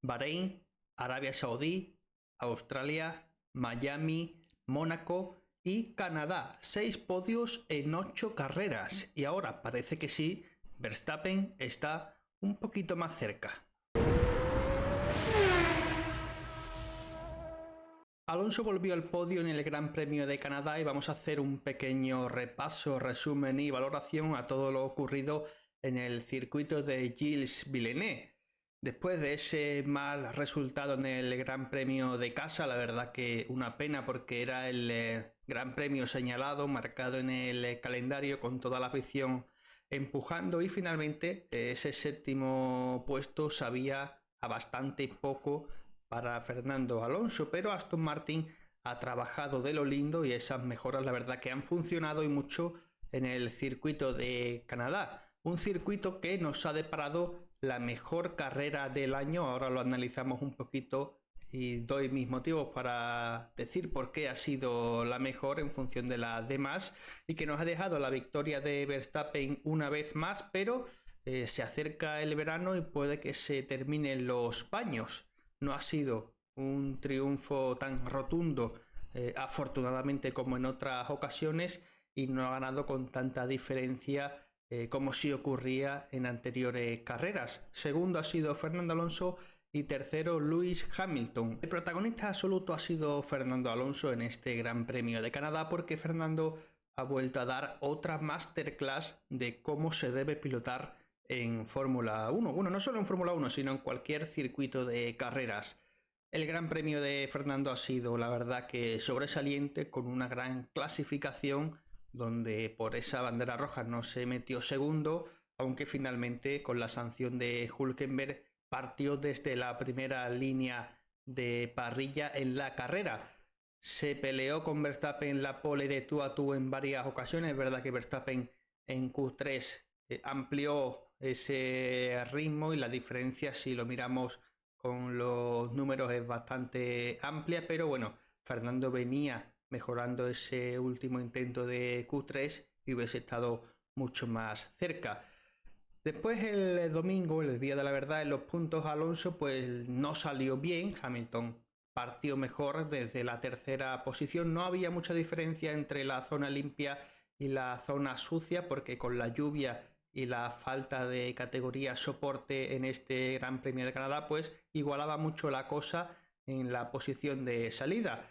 Bahrein, Arabia Saudí, Australia, Miami, Mónaco y Canadá. 6 podios en 8 carreras. Y ahora parece que sí, Verstappen está un poquito más cerca. Alonso volvió al podio en el Gran Premio de Canadá y vamos a hacer un pequeño repaso, resumen y valoración a todo lo ocurrido en el circuito de Gilles Villeneuve. Después de ese mal resultado en el Gran Premio de casa, la verdad que una pena porque era el Gran Premio señalado, marcado en el calendario con toda la afición empujando y finalmente ese séptimo puesto sabía a bastante poco para Fernando Alonso, pero Aston Martin ha trabajado de lo lindo y esas mejoras la verdad que han funcionado y mucho en el circuito de Canadá. Un circuito que nos ha deparado la mejor carrera del año. Ahora lo analizamos un poquito y doy mis motivos para decir por qué ha sido la mejor en función de las demás y que nos ha dejado la victoria de Verstappen una vez más, pero se acerca el verano y puede que se terminen los paños. No ha sido un triunfo tan rotundo, afortunadamente, como en otras ocasiones, y no ha ganado con tanta diferencia como sí ocurría en anteriores carreras. Segundo ha sido Fernando Alonso y tercero Lewis Hamilton. El protagonista absoluto ha sido Fernando Alonso en este Gran Premio de Canadá porque Fernando ha vuelto a dar otra masterclass de cómo se debe pilotar en Fórmula 1. Bueno, no solo en Fórmula 1, sino en cualquier circuito de carreras. El Gran Premio de Fernando ha sido, la verdad, que sobresaliente, con una gran clasificación, donde por esa bandera roja no se metió segundo, aunque finalmente con la sanción de Hülkenberg partió desde la primera línea de parrilla en la carrera. Se peleó con Verstappen en la pole de tú a tú en varias ocasiones. Es verdad que Verstappen en Q3 amplió ese ritmo y la diferencia, si lo miramos con los números, es bastante amplia, pero bueno, Fernando venía mejorando ese último intento de Q3 y hubiese estado mucho más cerca. Después el domingo, el día de la verdad, en los puntos Alonso pues no salió bien. Hamilton partió mejor desde la tercera posición. No había mucha diferencia entre la zona limpia y la zona sucia porque con la lluvia y la falta de categoría soporte en este Gran Premio de Canadá pues igualaba mucho la cosa en la posición de salida.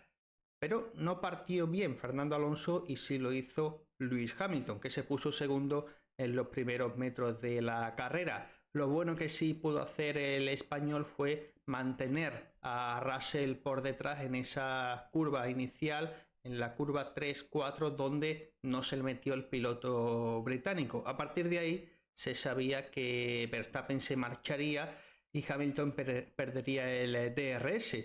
Pero no partió bien Fernando Alonso y sí lo hizo Lewis Hamilton, que se puso segundo en los primeros metros de la carrera. Lo bueno que sí pudo hacer el español fue mantener a Russell por detrás en esa curva inicial, en la curva 3-4, donde no se le metió el piloto británico. A partir de ahí se sabía que Verstappen se marcharía y Hamilton perdería el DRS.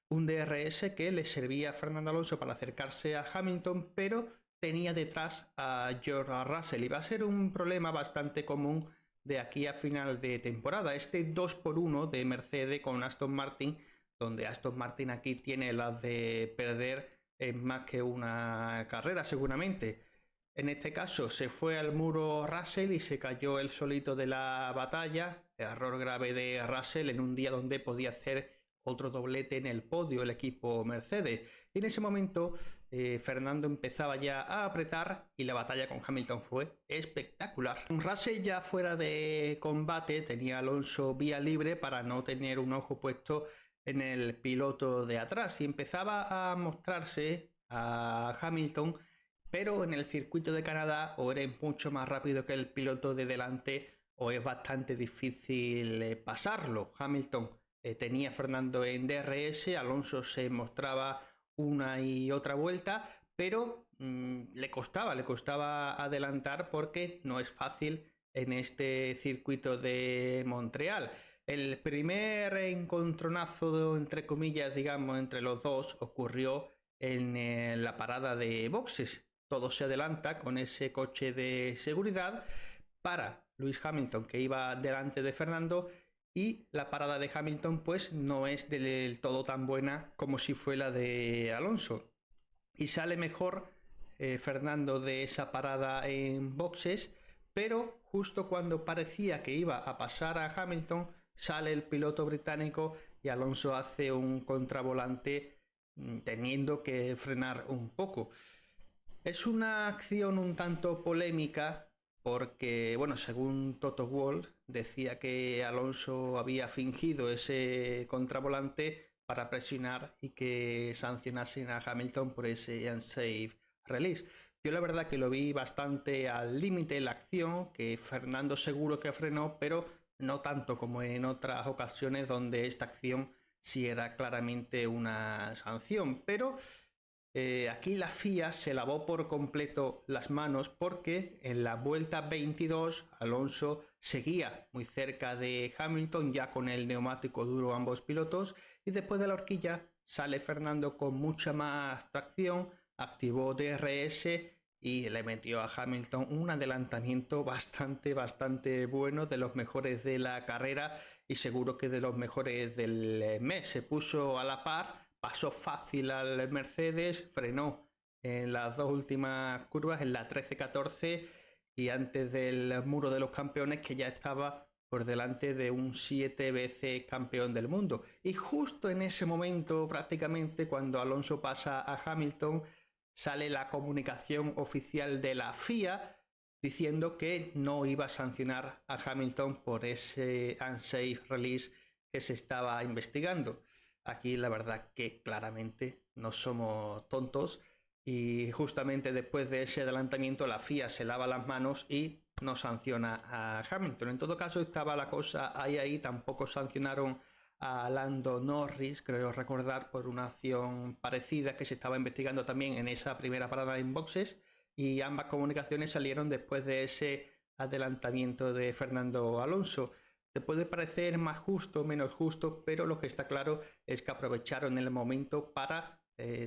Un DRS que le servía a Fernando Alonso para acercarse a Hamilton, pero tenía detrás a George Russell y va a ser un problema bastante común de aquí a final de temporada. Este 2-1 de Mercedes con Aston Martin, donde Aston Martin aquí tiene las de perder en más que una carrera seguramente. En este caso se fue al muro Russell y se cayó él solito de la batalla. Error grave de Russell en un día donde podía hacer otro doblete en el podio el equipo Mercedes. Y en ese momento Fernando empezaba ya a apretar y la batalla con Hamilton fue espectacular. Russell ya fuera de combate tenía Alonso vía libre para no tener un ojo puesto en el piloto de atrás y empezaba a mostrarse a Hamilton, pero en el circuito de Canadá o eres mucho más rápido que el piloto de delante o es bastante difícil pasarlo. Hamilton tenía Fernando en DRS, Alonso se mostraba una y otra vuelta, pero le costaba adelantar porque no es fácil en este circuito de Montreal. El primer encontronazo, entre comillas, digamos, entre los dos ocurrió en la parada de boxes. Todo se adelanta con ese coche de seguridad para Lewis Hamilton, que iba delante de Fernando, y la parada de Hamilton pues no es del todo tan buena como si fue la de Alonso. Y sale mejor Fernando de esa parada en boxes, pero justo cuando parecía que iba a pasar a Hamilton, sale el piloto británico y Alonso hace un contravolante teniendo que frenar un poco. Es una acción un tanto polémica porque, bueno, según Toto Wolff, decía que Alonso había fingido ese contravolante para presionar y que sancionasen a Hamilton por ese unsafe release. Yo la verdad que lo vi bastante al límite la acción, que Fernando seguro que frenó, pero no tanto como en otras ocasiones donde esta acción sí era claramente una sanción. Pero aquí la FIA se lavó por completo las manos porque en la vuelta 22 Alonso seguía muy cerca de Hamilton ya con el neumático duro ambos pilotos, y después de la horquilla sale Fernando con mucha más tracción, activó DRS y le metió a Hamilton un adelantamiento bastante bueno, de los mejores de la carrera y seguro que de los mejores del mes. Se puso a la par, pasó fácil al Mercedes, frenó en las dos últimas curvas, en la 13-14 y antes del muro de los campeones, que ya estaba por delante de un 7 veces campeón del mundo. Y justo en ese momento, prácticamente cuando Alonso pasa a Hamilton, sale la comunicación oficial de la FIA diciendo que no iba a sancionar a Hamilton por ese unsafe release que se estaba investigando. Aquí la verdad que claramente no somos tontos y justamente después de ese adelantamiento la FIA se lava las manos y no sanciona a Hamilton. En todo caso estaba la cosa ahí, tampoco sancionaron a Lando Norris, creo recordar, por una acción parecida que se estaba investigando también en esa primera parada en boxes, y ambas comunicaciones salieron después de ese adelantamiento de Fernando Alonso. Te puede parecer más justo, menos justo, pero lo que está claro es que aprovecharon el momento para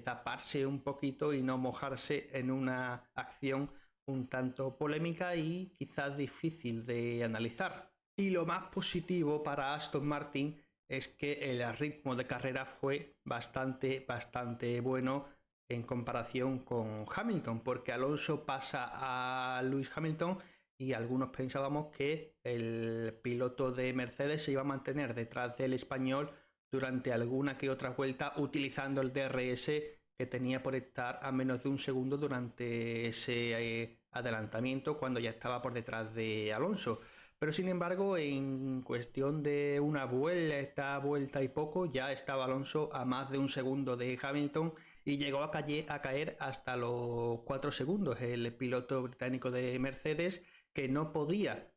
taparse un poquito y no mojarse en una acción un tanto polémica y quizás difícil de analizar. Y lo más positivo para Aston Martin es que el ritmo de carrera fue bastante bueno en comparación con Hamilton, porque Alonso pasa a Lewis Hamilton y algunos pensábamos que el piloto de Mercedes se iba a mantener detrás del español durante alguna que otra vuelta utilizando el DRS que tenía por estar a menos de un segundo durante ese adelantamiento cuando ya estaba por detrás de Alonso. Pero sin embargo, en cuestión de una vuelta y poco, ya estaba Alonso a más de un segundo de Hamilton y llegó a caer hasta los 4 segundos el piloto británico de Mercedes, que no podía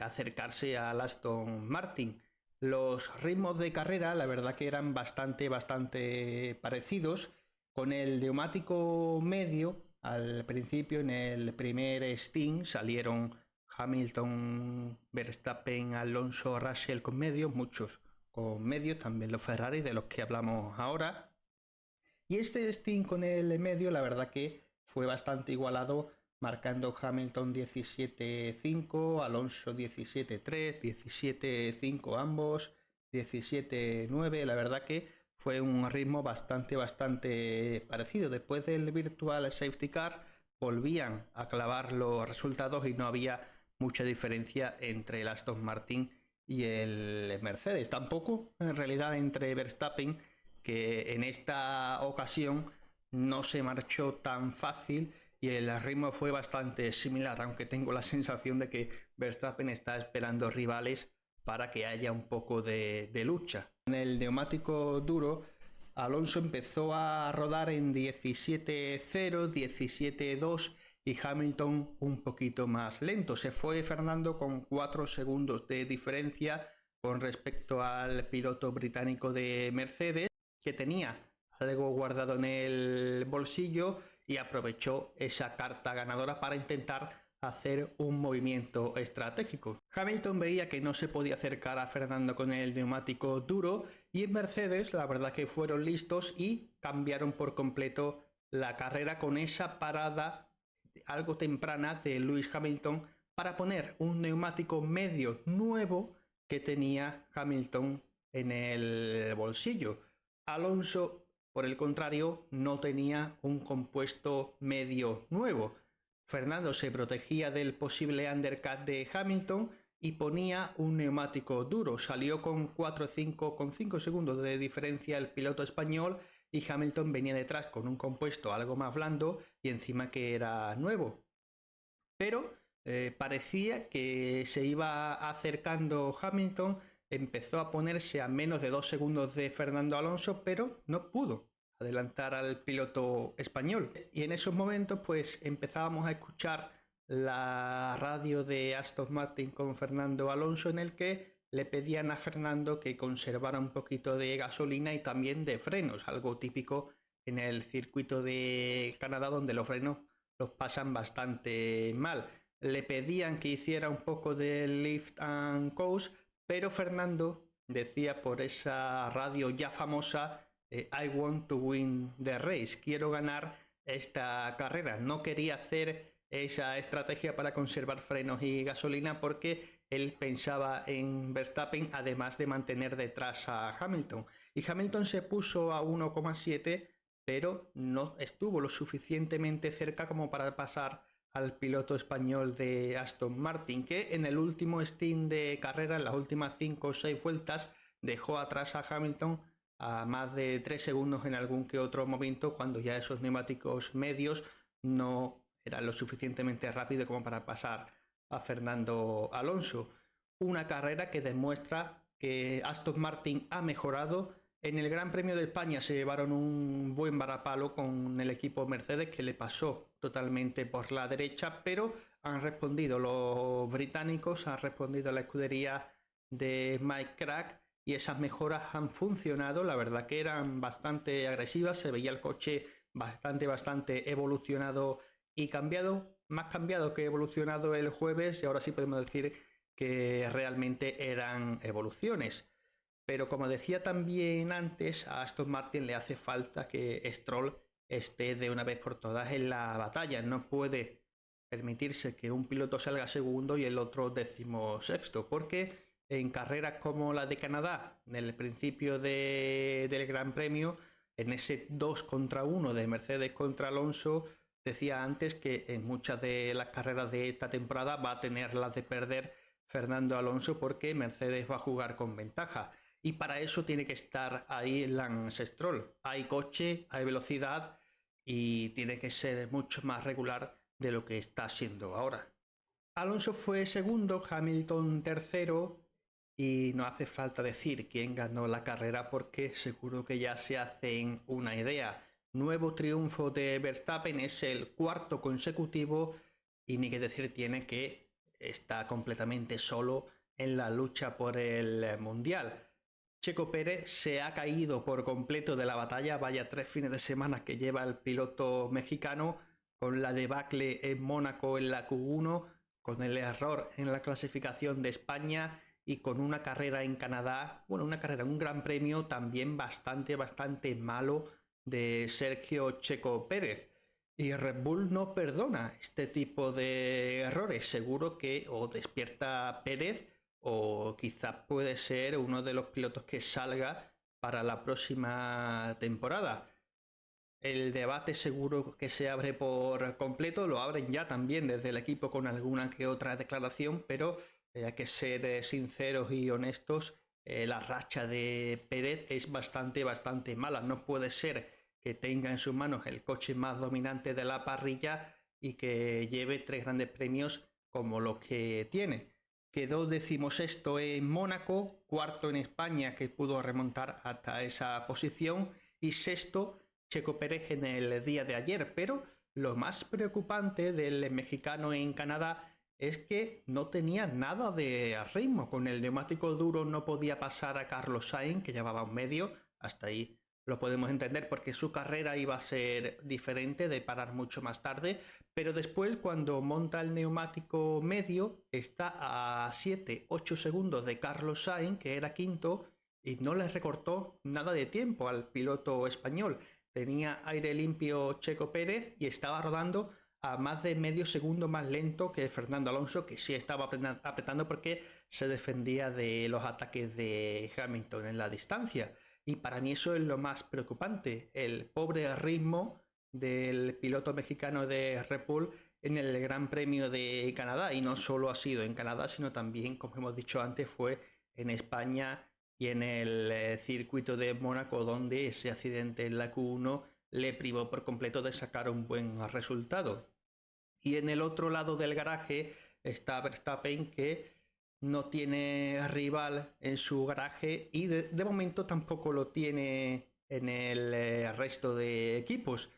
acercarse al Aston Martin. Los ritmos de carrera, la verdad que eran bastante parecidos. Con el neumático medio, al principio en el primer stint salieron Hamilton, Verstappen, Alonso, Russell con medios, muchos con medios, también los Ferrari de los que hablamos ahora. Y este stint con el medio, la verdad que fue bastante igualado, marcando Hamilton 17.5, Alonso 17.3, 17.5 ambos, 17.9, la verdad que fue un ritmo bastante parecido. Después del Virtual Safety Car volvían a clavar los resultados y no había mucha diferencia entre el Aston Martin y el Mercedes. Tampoco en realidad entre Verstappen, que en esta ocasión no se marchó tan fácil y el ritmo fue bastante similar, aunque tengo la sensación de que Verstappen está esperando rivales para que haya un poco de lucha. En el neumático duro, Alonso empezó a rodar en 17.0, 17.2 y Hamilton un poquito más lento. Se fue Fernando con 4 segundos de diferencia con respecto al piloto británico de Mercedes, que tenía algo guardado en el bolsillo y aprovechó esa carta ganadora para intentar hacer un movimiento estratégico. Hamilton veía que no se podía acercar a Fernando con el neumático duro y en Mercedes la verdad que fueron listos y cambiaron por completo la carrera con esa parada algo temprana de Lewis Hamilton para poner un neumático medio nuevo que tenía Hamilton en el bolsillo. Alonso, por el contrario, no tenía un compuesto medio nuevo. Fernando se protegía del posible undercut de Hamilton y ponía un neumático duro. Salió con 5 segundos de diferencia el piloto español y Hamilton venía detrás con un compuesto algo más blando y encima que era nuevo. Pero parecía que se iba acercando Hamilton, empezó a ponerse a menos de 2 segundos de Fernando Alonso, pero no pudo adelantar al piloto español. Y en esos momentos pues empezábamos a escuchar la radio de Aston Martin con Fernando Alonso, en el que le pedían a Fernando que conservara un poquito de gasolina y también de frenos, algo típico en el circuito de Canadá, donde los frenos los pasan bastante mal. Le pedían que hiciera un poco de lift and coast, pero Fernando decía por esa radio ya famosa, I want to win the race, quiero ganar esta carrera. No quería hacer esa estrategia para conservar frenos y gasolina porque él pensaba en Verstappen, además de mantener detrás a Hamilton. Y Hamilton se puso a 1,7, pero no estuvo lo suficientemente cerca como para pasar al piloto español de Aston Martin, que en el último stint de carrera, en las últimas 5 o 6 vueltas, dejó atrás a Hamilton a más de 3 segundos en algún que otro momento, cuando ya esos neumáticos medios no eran lo suficientemente rápido como para pasar a Fernando Alonso. Una carrera que demuestra que Aston Martin ha mejorado. En el Gran Premio de España se llevaron un buen varapalo con el equipo Mercedes, que le pasó totalmente por la derecha, pero han respondido los británicos, han respondido la escudería de Mike Crack, y esas mejoras han funcionado. La verdad que eran bastante agresivas, se veía el coche bastante evolucionado y cambiado, más cambiado que evolucionado el jueves, y ahora sí podemos decir que realmente eran evoluciones. Pero como decía también antes, a Aston Martin le hace falta que Stroll esté de una vez por todas en la batalla. No puede permitirse que un piloto salga segundo y el otro 16º, porque en carreras como la de Canadá, en el principio del Gran Premio, en ese 2 contra 1 de Mercedes contra Alonso, decía antes que en muchas de las carreras de esta temporada va a tener las de perder Fernando Alonso, porque Mercedes va a jugar con ventaja. Y para eso tiene que estar ahí Lance Stroll. Hay coche, hay velocidad y tiene que ser mucho más regular de lo que está siendo ahora. Alonso fue segundo, Hamilton tercero, y no hace falta decir quién ganó la carrera porque seguro que ya se hacen una idea. Nuevo triunfo de Verstappen, es el 4º consecutivo y ni que decir tiene que está completamente solo en la lucha por el Mundial. Checo Pérez se ha caído por completo de la batalla. Vaya 3 fines de semana que lleva el piloto mexicano, con la debacle en Mónaco en la Q1, con el error en la clasificación de España y con una carrera en Canadá, un gran premio también bastante malo de Sergio Checo Pérez. Y Red Bull no perdona este tipo de errores. Seguro que o despierta Pérez o quizás puede ser uno de los pilotos que salga para la próxima temporada. El debate seguro que se abre por completo, lo abren ya también desde el equipo con alguna que otra declaración, pero hay que ser sinceros y honestos. La racha de Pérez es bastante mala. No puede ser que tenga en sus manos el coche más dominante de la parrilla y que lleve 3 grandes premios como los que tiene. Quedó 16º en Mónaco, 4º en España, que pudo remontar hasta esa posición, y 6º Checo Pérez en el día de ayer. Pero lo más preocupante del mexicano en Canadá es que no tenía nada de ritmo. Con el neumático duro no podía pasar a Carlos Sainz, que llevaba un medio. Hasta ahí lo podemos entender porque su carrera iba a ser diferente, de parar mucho más tarde, pero después cuando monta el neumático medio está a 7-8 segundos de Carlos Sainz, que era quinto, y no le recortó nada de tiempo al piloto español. Tenía aire limpio Checo Pérez y estaba rodando a más de medio segundo más lento que Fernando Alonso, que sí estaba apretando porque se defendía de los ataques de Hamilton en la distancia. Y para mí eso es lo más preocupante, el pobre ritmo del piloto mexicano de Red Bull en el Gran Premio de Canadá, y no solo ha sido en Canadá, sino también, como hemos dicho antes, fue en España y en el circuito de Mónaco, donde ese accidente en la Q1 le privó por completo de sacar un buen resultado. Y en el otro lado del garaje está Verstappen, que no tiene rival en su garaje y de momento tampoco lo tiene en el resto de equipos.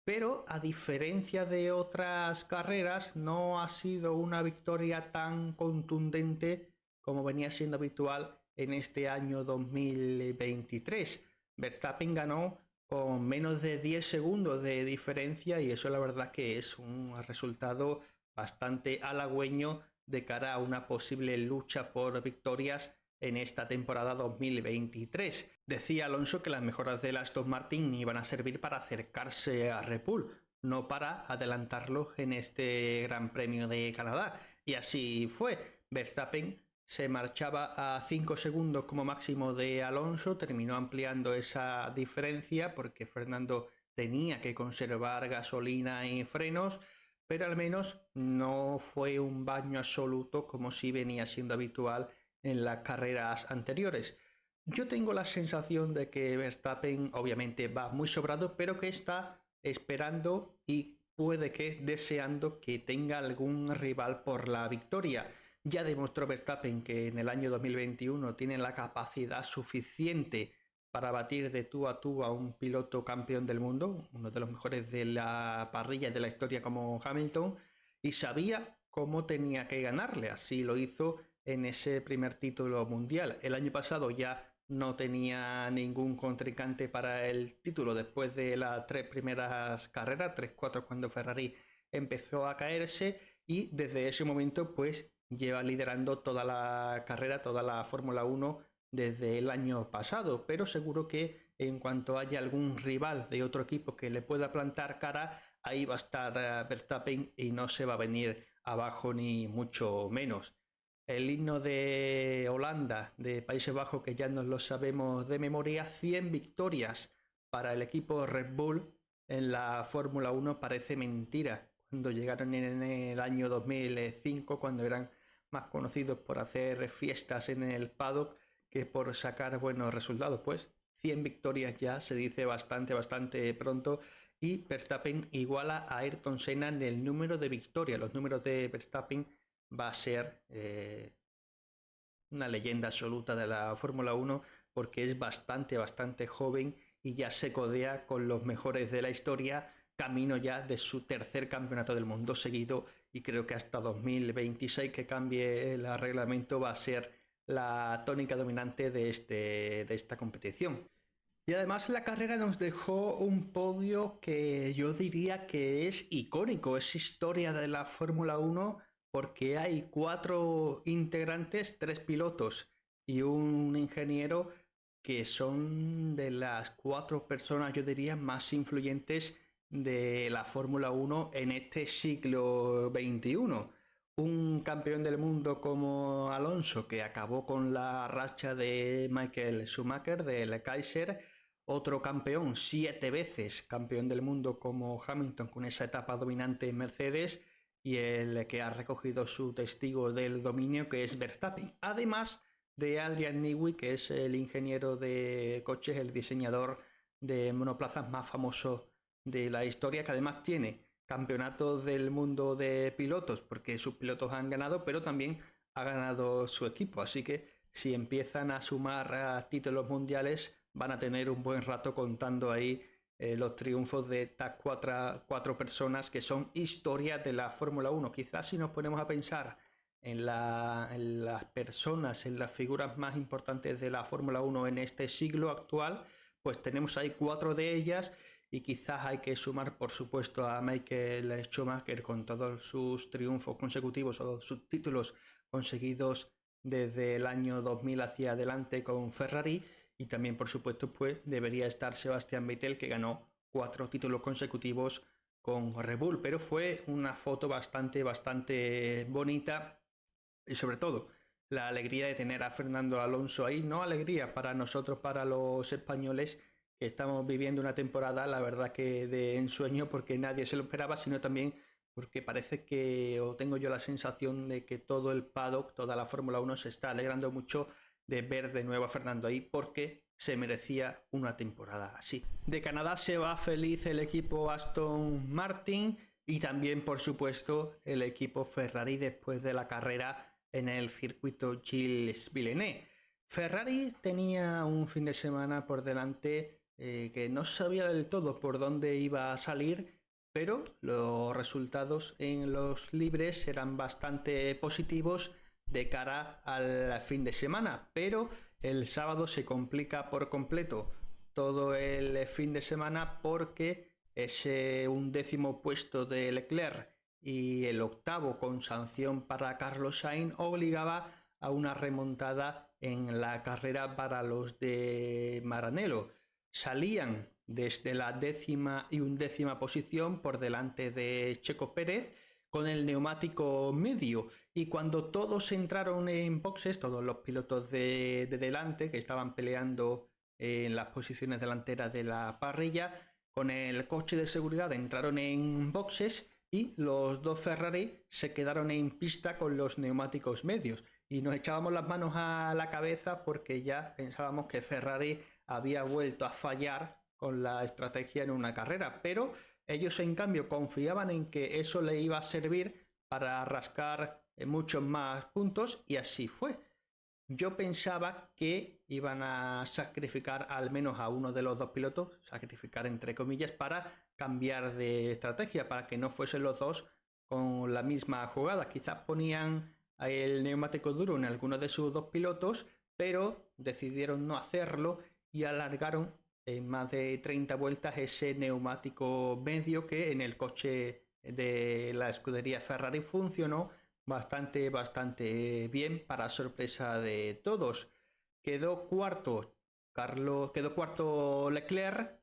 Pero a diferencia de otras carreras, no ha sido una victoria tan contundente como venía siendo habitual en este año 2023. Verstappen ganó con menos de 10 segundos de diferencia, y eso la verdad que es un resultado bastante halagüeño de cara a una posible lucha por victorias en esta temporada 2023. Decía Alonso que las mejoras del Aston Martin iban a servir para acercarse a Red Bull, no para adelantarlo en este Gran Premio de Canadá. Y así fue. Verstappen se marchaba a 5 segundos como máximo de Alonso, terminó ampliando esa diferencia porque Fernando tenía que conservar gasolina y frenos, pero al menos no fue un baño absoluto como si venía siendo habitual en las carreras anteriores. Yo tengo la sensación de que Verstappen obviamente va muy sobrado, pero que está esperando y puede que deseando que tenga algún rival por la victoria. Ya demostró Verstappen que en el año 2021 tiene la capacidad suficiente para batir de tú a un piloto campeón del mundo, uno de los mejores de la parrilla de la historia como Hamilton, y sabía cómo tenía que ganarle. Así lo hizo en ese primer título mundial. El año pasado ya no tenía ningún contrincante para el título después de las 3 primeras carreras, 3-4 cuando Ferrari empezó a caerse, y desde ese momento pues lleva liderando toda la carrera, toda la Fórmula 1 desde el año pasado, pero seguro que en cuanto haya algún rival de otro equipo que le pueda plantar cara, ahí va a estar Verstappen y no se va a venir abajo ni mucho menos. El himno de Holanda, de Países Bajos, que ya nos lo sabemos de memoria, 100 victorias para el equipo Red Bull en la Fórmula 1 parece mentira. Cuando llegaron en el año 2005, cuando eran más conocidos por hacer fiestas en el paddock que por sacar buenos resultados, pues 100 victorias ya se dice bastante pronto, y Verstappen iguala a Ayrton Senna en el número de victorias. Los números de Verstappen va a ser una leyenda absoluta de la Fórmula 1 porque es bastante joven y ya se codea con los mejores de la historia, camino ya de su tercer campeonato del mundo seguido, y creo que hasta 2026 que cambie el reglamento va a ser la tónica dominante de esta competición. Y además la carrera nos dejó un podio que yo diría que es icónico, es historia de la Fórmula 1, porque hay 4 integrantes, 3 pilotos y un ingeniero, que son de las 4 personas, yo diría, más influyentes de la Fórmula 1 en este siglo XXI. Un campeón del mundo como Alonso, que acabó con la racha de Michael Schumacher, del Kaiser. Otro campeón, 7 veces campeón del mundo como Hamilton, con esa etapa dominante en Mercedes. Y el que ha recogido su testigo del dominio, que es Verstappen. Además de Adrian Newey, que es el ingeniero de coches, el diseñador de monoplazas más famoso de la historia, que además tiene campeonatos del mundo de pilotos, porque sus pilotos han ganado, pero también ha ganado su equipo. Así que si empiezan a sumar títulos mundiales, van a tener un buen rato contando ahí los triunfos de estas 4 personas que son historia de la Fórmula 1. Quizás si nos ponemos a pensar en las personas, en las figuras más importantes de la Fórmula 1 en este siglo actual, pues tenemos ahí 4 de ellas, y quizás hay que sumar, por supuesto, a Michael Schumacher con todos sus triunfos consecutivos o sus títulos conseguidos desde el año 2000 hacia adelante con Ferrari. Y también, por supuesto, pues debería estar Sebastian Vettel, que ganó 4 títulos consecutivos con Red Bull. Pero fue una foto bastante bonita, y sobre todo la alegría de tener a Fernando Alonso ahí. No alegría para nosotros, para los españoles, que estamos viviendo una temporada, la verdad que de ensueño, porque nadie se lo esperaba, sino también porque parece que, o tengo yo la sensación de que todo el paddock, toda la Fórmula 1 se está alegrando mucho de ver de nuevo a Fernando ahí, porque se merecía una temporada así. De Canadá se va feliz el equipo Aston Martin y también, por supuesto, el equipo Ferrari después de la carrera en el circuito Gilles Villeneuve. Ferrari tenía un fin de semana por delante que no sabía del todo por dónde iba a salir, pero los resultados en los libres eran bastante positivos de cara al fin de semana, pero el sábado se complica por completo todo el fin de semana porque ese 11º puesto de Leclerc y el 8º con sanción para Carlos Sainz obligaba a una remontada en la carrera para los de Maranello. Salían desde la 10ª y 11ª posición por delante de Checo Pérez con el neumático medio, y cuando todos entraron en boxes, todos los pilotos de delante que estaban peleando en las posiciones delanteras de la parrilla, con el coche de seguridad entraron en boxes y los dos Ferrari se quedaron en pista con los neumáticos medios y nos echábamos las manos a la cabeza porque ya pensábamos que Ferrari había vuelto a fallar con la estrategia en una carrera, pero ellos en cambio confiaban en que eso le iba a servir para rascar muchos más puntos y así fue. Yo pensaba que iban a sacrificar al menos a uno de los dos pilotos, sacrificar entre comillas, para cambiar de estrategia, para que no fuesen los dos con la misma jugada. Quizás ponían el neumático duro en alguno de sus dos pilotos, pero decidieron no hacerlo y alargaron en más de 30 vueltas ese neumático medio que en el coche de la escudería Ferrari funcionó bastante bien para sorpresa de todos. Quedó cuarto Leclerc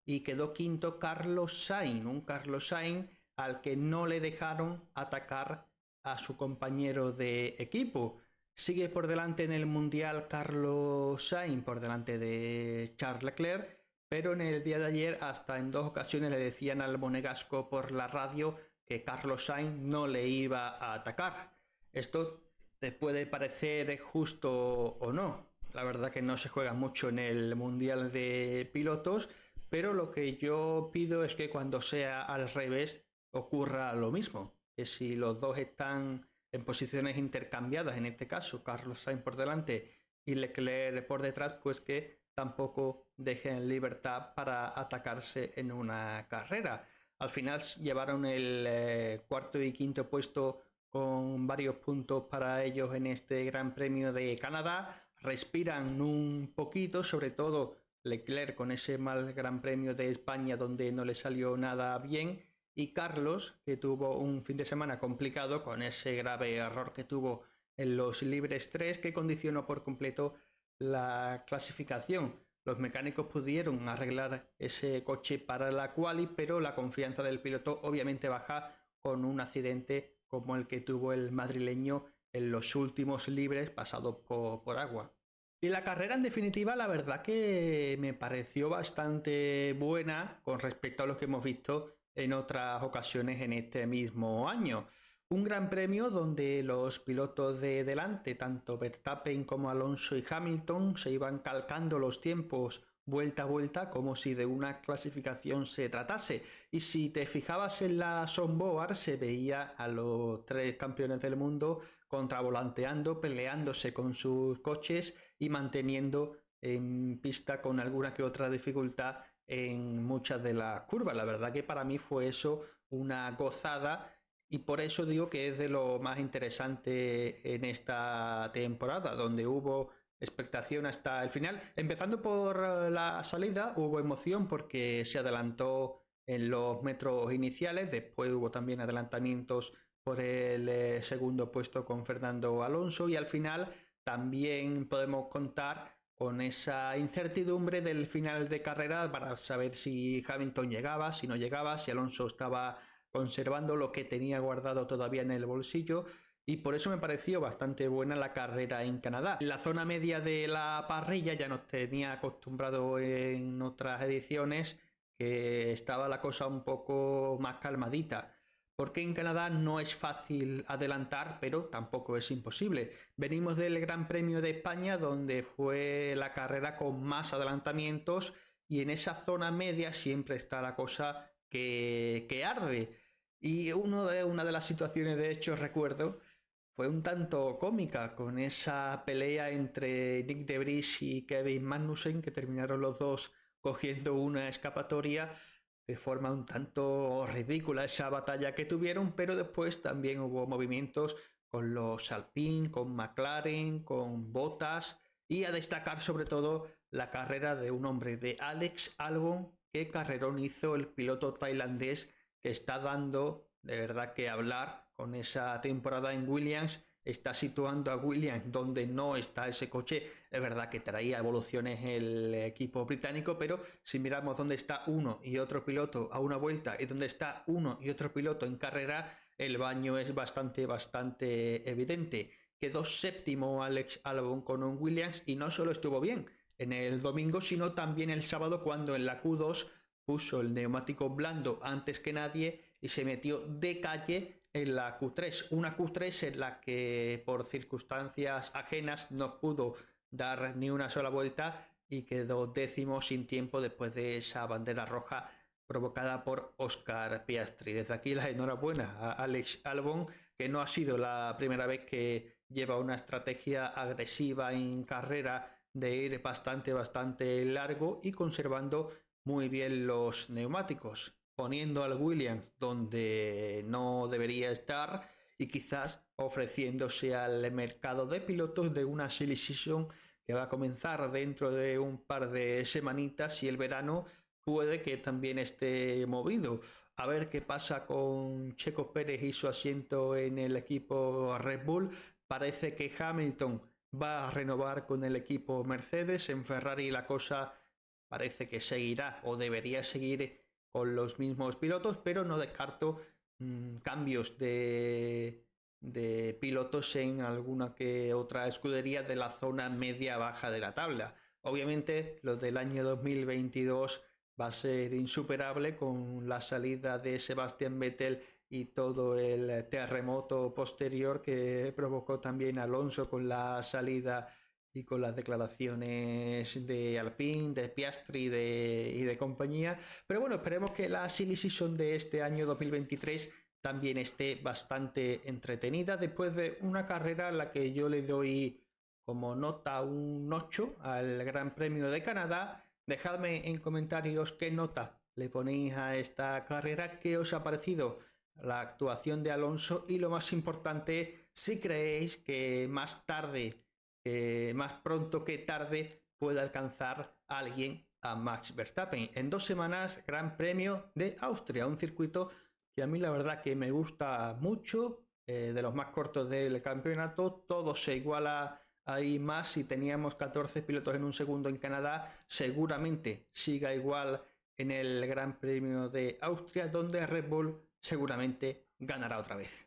y quedó quinto Carlos Sainz, un Carlos Sainz al que no le dejaron atacar a su compañero de equipo. Sigue por delante en el Mundial Carlos Sainz por delante de Charles Leclerc, pero en el día de ayer hasta en 2 ocasiones le decían al monegasco por la radio que Carlos Sainz no le iba a atacar. Esto te puede parecer justo o no. La verdad que no se juega mucho en el Mundial de Pilotos, pero lo que yo pido es que cuando sea al revés ocurra lo mismo. Que si los dos están en posiciones intercambiadas, en este caso Carlos Sainz por delante y Leclerc por detrás, pues que tampoco dejen libertad para atacarse en una carrera. Al final llevaron el cuarto y quinto puesto con varios puntos para ellos en este Gran Premio de Canadá. Respiran un poquito, sobre todo Leclerc con ese mal Gran Premio de España donde no le salió nada bien, y Carlos, que tuvo un fin de semana complicado con ese grave error que tuvo en los libres 3 que condicionó por completo la clasificación. Los mecánicos pudieron arreglar ese coche para la quali, pero la confianza del piloto obviamente baja con un accidente como el que tuvo el madrileño en los últimos libres pasados por agua. Y la carrera en definitiva la verdad que me pareció bastante buena con respecto a lo que hemos visto en otras ocasiones en este mismo año. Un gran premio donde los pilotos de delante, tanto Verstappen como Alonso y Hamilton, se iban calcando los tiempos vuelta a vuelta como si de una clasificación se tratase. Y si te fijabas en la soundboard se veía a los 3 campeones del mundo contravolanteando, peleándose con sus coches y manteniendo en pista con alguna que otra dificultad en muchas de las curvas. La verdad que para mí fue eso una gozada y por eso digo que es de lo más interesante en esta temporada, donde hubo expectación hasta el final. Empezando por la salida, hubo emoción porque se adelantó en los metros iniciales, después hubo también adelantamientos por el segundo puesto con Fernando Alonso y al final también podemos contar con esa incertidumbre del final de carrera para saber si Hamilton llegaba, si no llegaba, si Alonso estaba conservando lo que tenía guardado todavía en el bolsillo, y por eso me pareció bastante buena la carrera en Canadá. La zona media de la parrilla ya nos tenía acostumbrado en otras ediciones que estaba la cosa un poco más calmadita. porque en Canadá no es fácil adelantar, pero tampoco es imposible. Venimos del Gran Premio de España, donde fue la carrera con más adelantamientos, y en esa zona media siempre está la cosa que arde. Y una de las situaciones, de hecho, recuerdo, fue un tanto cómica con esa pelea entre Nick de Vries y Kevin Magnussen, que terminaron los dos cogiendo una escapatoria de forma un tanto ridícula esa batalla que tuvieron, pero después también hubo movimientos con los Alpine, con McLaren, con Bottas, y a destacar sobre todo la carrera de un hombre, de Alex Albon. Qué carrerón hizo el piloto tailandés, que está dando de verdad que hablar con esa temporada en Williams. Está situando a Williams donde no está ese coche. Es verdad que traía evoluciones el equipo británico, pero si miramos dónde está uno y otro piloto a una vuelta y dónde está uno y otro piloto en carrera, el baño es bastante evidente. Quedó séptimo Alex Albon con un Williams, y no solo estuvo bien en el domingo, sino también el sábado, cuando en la Q2 puso el neumático blando antes que nadie y se metió de calle en la Q3, una Q3 en la que por circunstancias ajenas no pudo dar ni una sola vuelta y quedó décimo sin tiempo después de esa bandera roja provocada por Oscar Piastri. Desde aquí la enhorabuena a Alex Albon, que no ha sido la primera vez que lleva una estrategia agresiva en carrera de ir bastante largo y conservando muy bien los neumáticos, poniendo al Williams donde no debería estar y quizás ofreciéndose al mercado de pilotos de una silly season que va a comenzar dentro de un par de semanitas, y el verano puede que también esté movido. A ver qué pasa con Checo Pérez y su asiento en el equipo Red Bull. Parece que Hamilton va a renovar con el equipo Mercedes. En Ferrari la cosa parece que seguirá o debería seguir con los mismos pilotos, pero no descarto cambios de pilotos en alguna que otra escudería de la zona media-baja de la tabla. Obviamente lo del año 2022 va a ser insuperable con la salida de Sebastian Vettel y todo el terremoto posterior que provocó también Alonso con la salida y con las declaraciones de Alpine, de Piastri y de compañía. Pero bueno, esperemos que la silly season de este año 2023 también esté bastante entretenida, después de una carrera a la que yo le doy como nota un 8 al Gran Premio de Canadá. Dejadme en comentarios qué nota le ponéis a esta carrera, qué os ha parecido la actuación de Alonso, y lo más importante, si creéis que más pronto que tarde puede alcanzar a alguien a Max Verstappen. En 2 semanas, Gran Premio de Austria, un circuito que a mí la verdad que me gusta mucho, de los más cortos del campeonato. Todo se iguala ahí más. Si teníamos 14 pilotos en un segundo en Canadá, seguramente siga igual en el Gran Premio de Austria, donde Red Bull seguramente ganará otra vez.